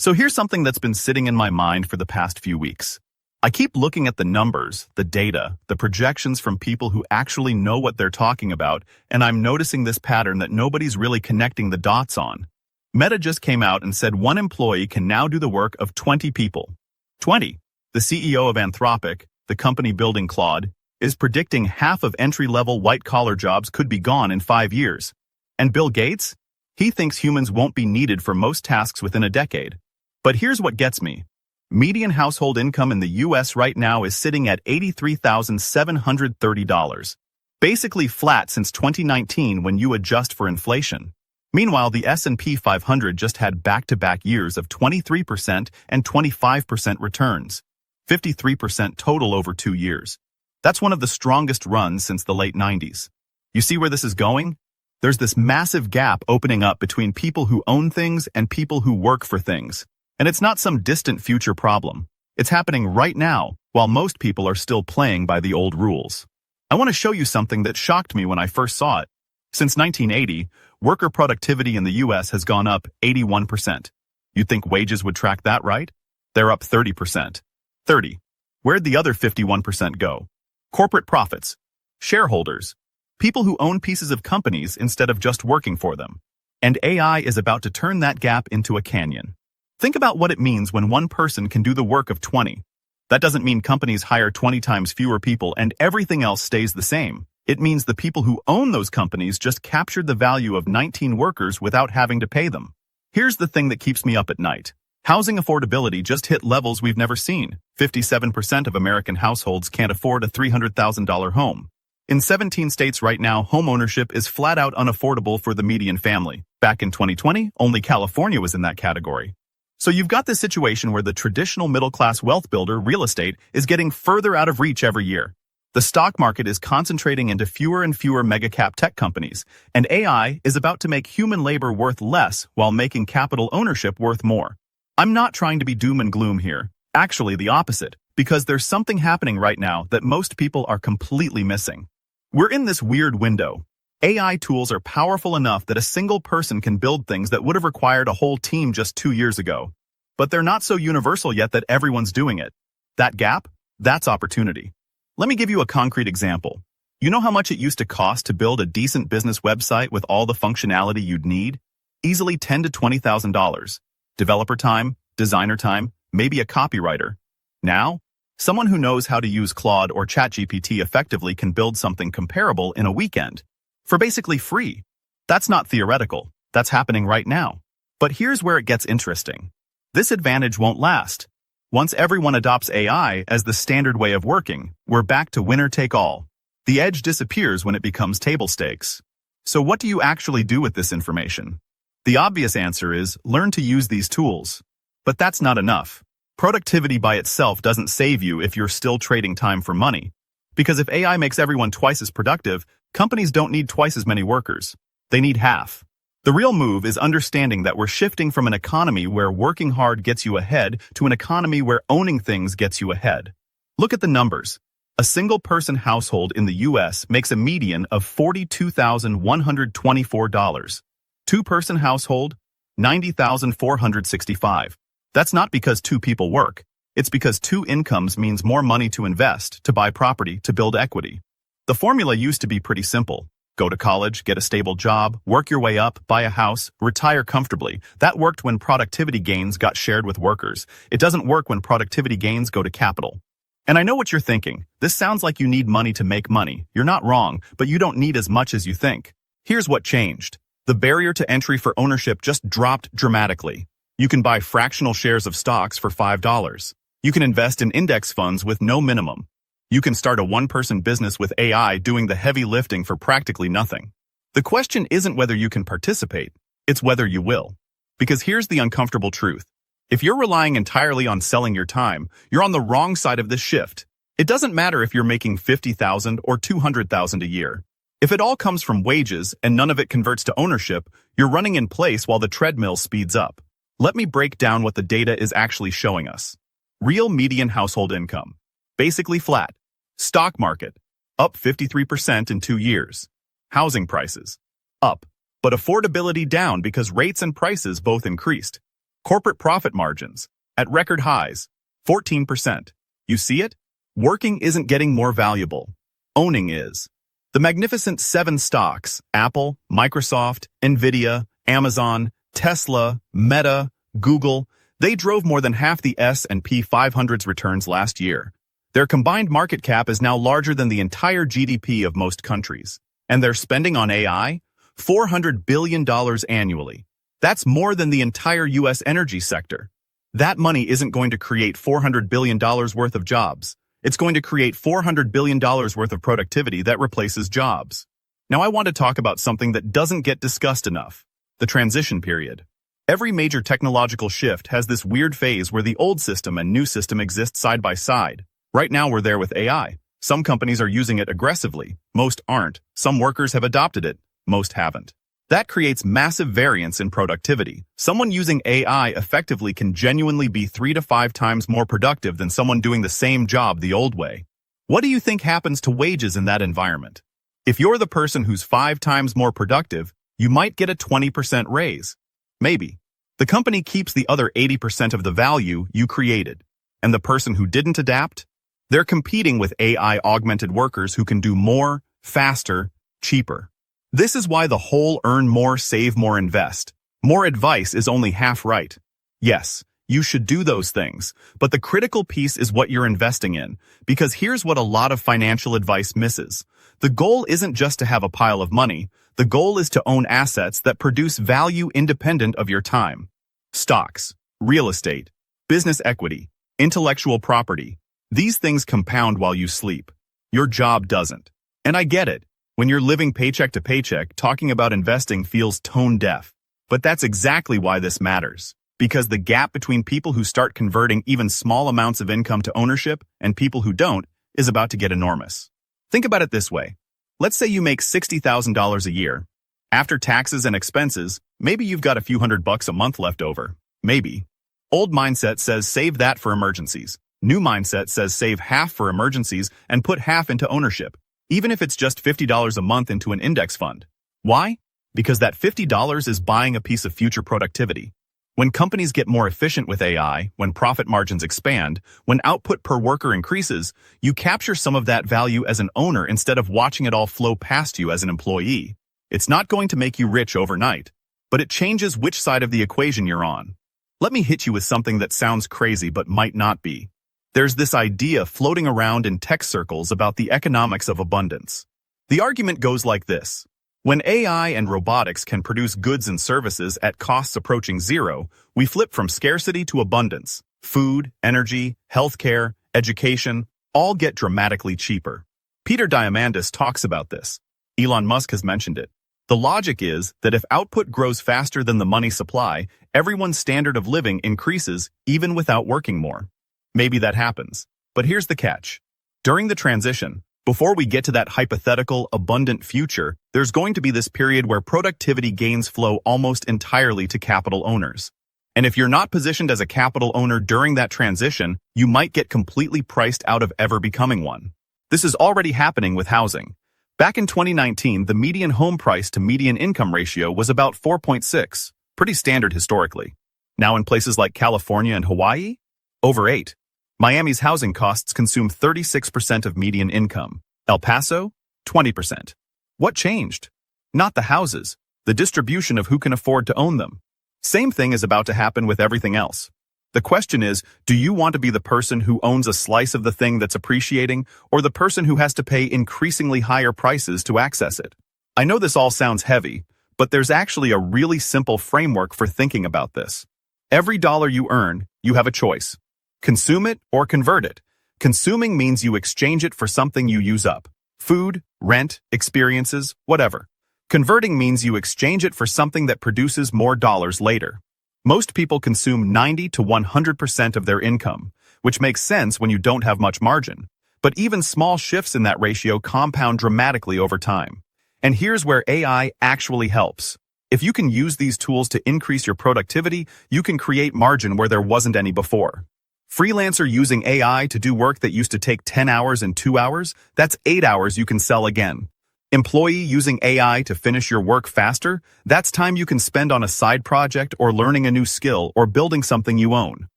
So here's something that's been sitting in my mind for the past few weeks. I keep looking at the numbers, the data, the projections from people who actually know what they're talking about, and I'm noticing this pattern that nobody's really connecting the dots on. Meta just came out and said one employee can now do the work of 20 people. 20. The CEO of Anthropic, the company building Claude, is predicting half of entry-level white-collar jobs could be gone in 5 years. And Bill Gates? He thinks humans won't be needed for most tasks within a decade. But here's what gets me. Median household income in the US right now is sitting at $83,730. Basically flat since 2019 when you adjust for inflation. Meanwhile, the S&P 500 just had back-to-back years of 23% and 25% returns. 53% total over 2 years. That's one of the strongest runs since the late 90s. You see where this is going? There's this massive gap opening up between people who own things and people who work for things. And it's not some distant future problem. It's happening right now, while most people are still playing by the old rules. I want to show you something that shocked me when I first saw it. Since 1980, worker productivity in the US has gone up 81%. You'd think wages would track that, right? They're up 30%. 30. Where'd the other 51% go? Corporate profits. Shareholders. People who own pieces of companies instead of just working for them. And AI is about to turn that gap into a canyon. Think about what it means when one person can do the work of 20. That doesn't mean companies hire 20 times fewer people and everything else stays the same. It means the people who own those companies just captured the value of 19 workers without having to pay them. Here's the thing that keeps me up at night. Housing affordability just hit levels we've never seen. 57% of American households can't afford a $300,000 home. In 17 states right now, home ownership is flat out unaffordable for the median family. Back in 2020, only California was in that category. So you've got this situation where the traditional middle-class wealth builder, real estate, is getting further out of reach every year. The stock market is concentrating into fewer and fewer mega-cap tech companies, and AI is about to make human labor worth less while making capital ownership worth more. I'm not trying to be doom and gloom here. Actually, the opposite, because there's something happening right now that most people are completely missing. We're in this weird window. AI tools are powerful enough that a single person can build things that would have required a whole team just 2 years ago. But they're not so universal yet that everyone's doing it. That gap? That's opportunity. Let me give you a concrete example. You know how much it used to cost to build a decent business website with all the functionality you'd need? Easily $10,000 to $20,000. Developer time, designer time, maybe a copywriter. Now, someone who knows how to use Claude or ChatGPT effectively can build something comparable in a weekend. For basically free. That's not theoretical. That's happening right now. But here's where it gets interesting. This advantage won't last. Once everyone adopts AI as the standard way of working, we're back to winner take all. The edge disappears when it becomes table stakes. So what do you actually do with this information? The obvious answer is learn to use these tools. But that's not enough. Productivity by itself doesn't save you if you're still trading time for money. Because if AI makes everyone twice as productive, companies don't need twice as many workers. They need half. The real move is understanding that we're shifting from an economy where working hard gets you ahead to an economy where owning things gets you ahead. Look at the numbers. A single-person household in the US makes a median of $42,124. Two-person household, $90,465. That's not because 2 people work. It's because 2 incomes means more money to invest, to buy property, to build equity. The formula used to be pretty simple. Go to college, get a stable job, work your way up, buy a house, retire comfortably. That worked when productivity gains got shared with workers. It doesn't work when productivity gains go to capital. And I know what you're thinking. This sounds like you need money to make money. You're not wrong, but you don't need as much as you think. Here's what changed. The barrier to entry for ownership just dropped dramatically. You can buy fractional shares of stocks for $5. You can invest in index funds with no minimum. You can start a one-person business with AI doing the heavy lifting for practically nothing. The question isn't whether you can participate, it's whether you will. Because here's the uncomfortable truth. If you're relying entirely on selling your time, you're on the wrong side of this shift. It doesn't matter if you're making $50,000 or $200,000 a year. If it all comes from wages and none of it converts to ownership, you're running in place while the treadmill speeds up. Let me break down what the data is actually showing us. Real median household income. Basically flat. Stock market. Up 53% in 2 years. Housing prices. Up. But affordability down because rates and prices both increased. Corporate profit margins, at record highs, 14%. You see it? Working isn't getting more valuable. Owning is. The magnificent 7 stocks, Apple, Microsoft, Nvidia, Amazon, Tesla, Meta, Google, they drove more than half the S&P 500's returns last year. Their combined market cap is now larger than the entire GDP of most countries. And their spending on AI? $400 billion annually. That's more than the entire U.S. energy sector. That money isn't going to create $400 billion worth of jobs. It's going to create $400 billion worth of productivity that replaces jobs. Now I want to talk about something that doesn't get discussed enough. The transition period. Every major technological shift has this weird phase where the old system and new system exist side by side. Right now we're there with AI. Some companies are using it aggressively. Most aren't. Some workers have adopted it. Most haven't. That creates massive variance in productivity. Someone using AI effectively can genuinely be 3 to 5 times more productive than someone doing the same job the old way. What do you think happens to wages in that environment? If you're the person who's 5 times more productive, you might get a 20% raise. Maybe. The company keeps the other 80% of the value you created. And the person who didn't adapt? They're competing with AI-augmented workers who can do more, faster, cheaper. This is why the whole earn more, save more, invest. More advice is only half right. Yes, you should do those things, but the critical piece is what you're investing in, because here's what a lot of financial advice misses. The goal isn't just to have a pile of money. The goal is to own assets that produce value independent of your time. Stocks, real estate, business equity, intellectual property. These things compound while you sleep. Your job doesn't. And I get it. When you're living paycheck to paycheck, talking about investing feels tone deaf. But that's exactly why this matters. Because the gap between people who start converting even small amounts of income to ownership and people who don't is about to get enormous. Think about it this way. Let's say you make $60,000 a year. After taxes and expenses, maybe you've got a few $100 a month left over. Maybe. Old mindset says save that for emergencies. New mindset says save half for emergencies and put half into ownership. Even if it's just $50 a month into an index fund. Why? Because that $50 is buying a piece of future productivity. When companies get more efficient with AI, when profit margins expand, when output per worker increases, you capture some of that value as an owner instead of watching it all flow past you as an employee. It's not going to make you rich overnight, but it changes which side of the equation you're on. Let me hit you with something that sounds crazy but might not be. There's this idea floating around in tech circles about the economics of abundance. The argument goes like this. When AI and robotics can produce goods and services at costs approaching zero, we flip from scarcity to abundance. Food, energy, healthcare, education, all get dramatically cheaper. Peter Diamandis talks about this. Elon Musk has mentioned it. The logic is that if output grows faster than the money supply, everyone's standard of living increases even without working more. Maybe that happens. But here's the catch. During the transition, before we get to that hypothetical, abundant future, there's going to be this period where productivity gains flow almost entirely to capital owners. And if you're not positioned as a capital owner during that transition, you might get completely priced out of ever becoming one. This is already happening with housing. Back in 2019, the median home price to median income ratio was about 4.6, pretty standard historically. Now in places like California and Hawaii, over 8. Miami's housing costs consume 36% of median income. El Paso, 20%. What changed? Not the houses, the distribution of who can afford to own them. Same thing is about to happen with everything else. The question is, do you want to be the person who owns a slice of the thing that's appreciating, or the person who has to pay increasingly higher prices to access it? I know this all sounds heavy, but there's actually a really simple framework for thinking about this. Every dollar you earn, you have a choice. Consume it or convert it. Consuming means you exchange it for something you use up. Food, rent, experiences, whatever. Converting means you exchange it for something that produces more dollars later. Most people consume 90 to 100% of their income, which makes sense when you don't have much margin. But even small shifts in that ratio compound dramatically over time. And here's where AI actually helps. If you can use these tools to increase your productivity, you can create margin where there wasn't any before. Freelancer using AI to do work that used to take 10 hours in 2 hours, that's 8 hours you can sell again. Employee using AI to finish your work faster? That's time you can spend on a side project or learning a new skill or building something you own.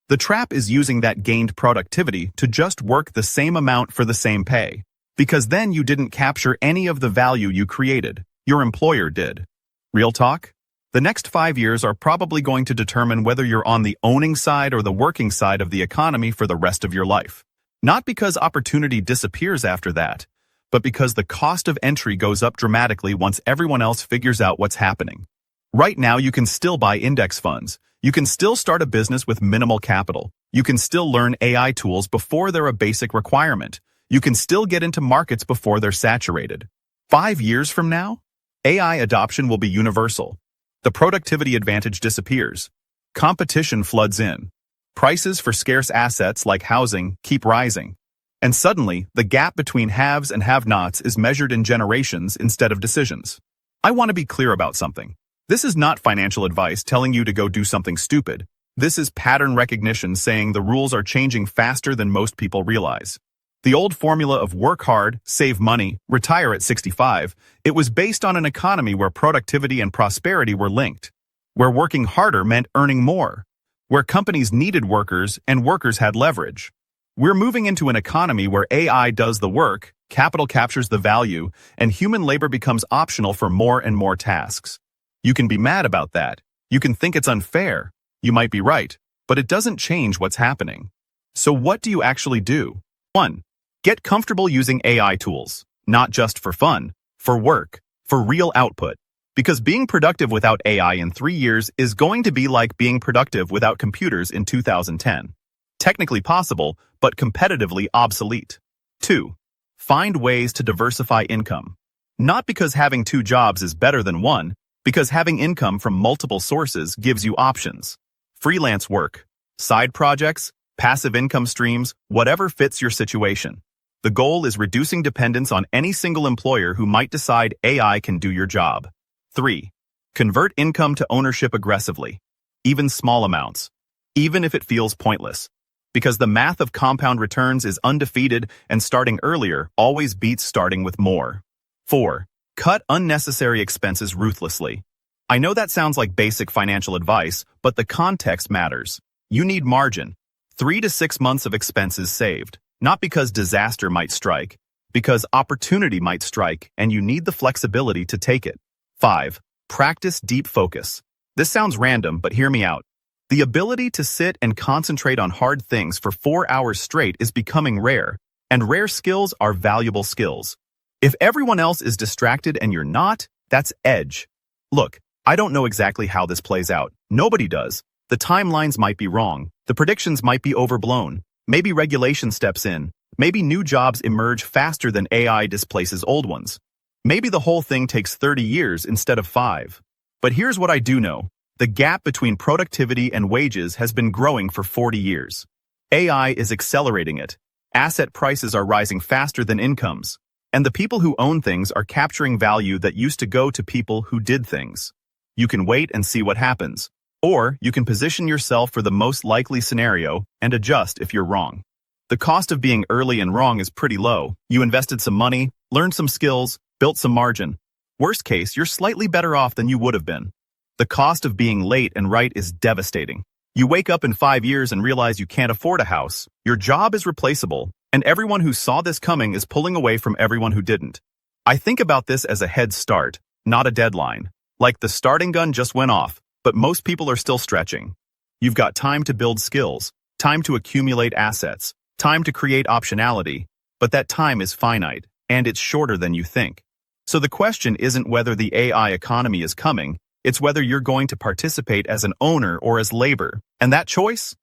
The trap is using that gained productivity to just work the same amount for the same pay. Because then you didn't capture any of the value you created. Your employer did. Real talk? The next 5 years are probably going to determine whether you're on the owning side or the working side of the economy for the rest of your life. Not because opportunity disappears after that, but because the cost of entry goes up dramatically once everyone else figures out what's happening. Right now, you can still buy index funds. You can still start a business with minimal capital. You can still learn AI tools before they're a basic requirement. You can still get into markets before they're saturated. 5 years from now, AI adoption will be universal. The productivity advantage disappears. Competition floods in. Prices for scarce assets like housing keep rising. And suddenly, the gap between haves and have-nots is measured in generations instead of decisions. I want to be clear about something. This is not financial advice telling you to go do something stupid. This is pattern recognition saying the rules are changing faster than most people realize. The old formula of work hard, save money, retire at 65, it was based on an economy where productivity and prosperity were linked, where working harder meant earning more, where companies needed workers and workers had leverage. We're moving into an economy where AI does the work, capital captures the value, and human labor becomes optional for more and more tasks. You can be mad about that. You can think it's unfair. You might be right, but it doesn't change what's happening. So what do you actually do? 1. Get comfortable using AI tools, not just for fun, for work, for real output. Because being productive without AI in 3 years is going to be like being productive without computers in 2010. Technically possible, but competitively obsolete. 2. Find ways to diversify income. Not because having 2 jobs is better than one, because having income from multiple sources gives you options. Freelance work, side projects, passive income streams, whatever fits your situation. The goal is reducing dependence on any single employer who might decide AI can do your job. 3. Convert income to ownership aggressively. Even small amounts. Even if it feels pointless. Because the math of compound returns is undefeated and starting earlier always beats starting with more. 4. Cut unnecessary expenses ruthlessly. I know that sounds like basic financial advice, but the context matters. You need margin. 3 to 6 months of expenses saved. Not because disaster might strike, because opportunity might strike and you need the flexibility to take it. 5. Practice deep focus. This sounds random, but hear me out. The ability to sit and concentrate on hard things for 4 hours straight is becoming rare, and rare skills are valuable skills. If everyone else is distracted and you're not, that's edge. Look, I don't know exactly how this plays out. Nobody does. The timelines might be wrong. The predictions might be overblown. Maybe regulation steps in. Maybe new jobs emerge faster than AI displaces old ones. Maybe the whole thing takes 30 years instead of 5. But here's what I do know. The gap between productivity and wages has been growing for 40 years. AI is accelerating it. Asset prices are rising faster than incomes. And the people who own things are capturing value that used to go to people who did things. You can wait and see what happens. Or you can position yourself for the most likely scenario and adjust if you're wrong. The cost of being early and wrong is pretty low. You invested some money, learned some skills, built some margin. Worst case, you're slightly better off than you would have been. The cost of being late and right is devastating. You wake up in 5 years and realize you can't afford a house, your job is replaceable, and everyone who saw this coming is pulling away from everyone who didn't. I think about this as a head start, not a deadline. Like the starting gun just went off, but most people are still stretching. You've got time to build skills, time to accumulate assets, time to create optionality, but that time is finite, and it's shorter than you think. So the question isn't whether the AI economy is coming, it's whether you're going to participate as an owner or as labor. And that choice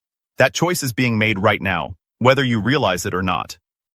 is being made right now, whether you realize it or not.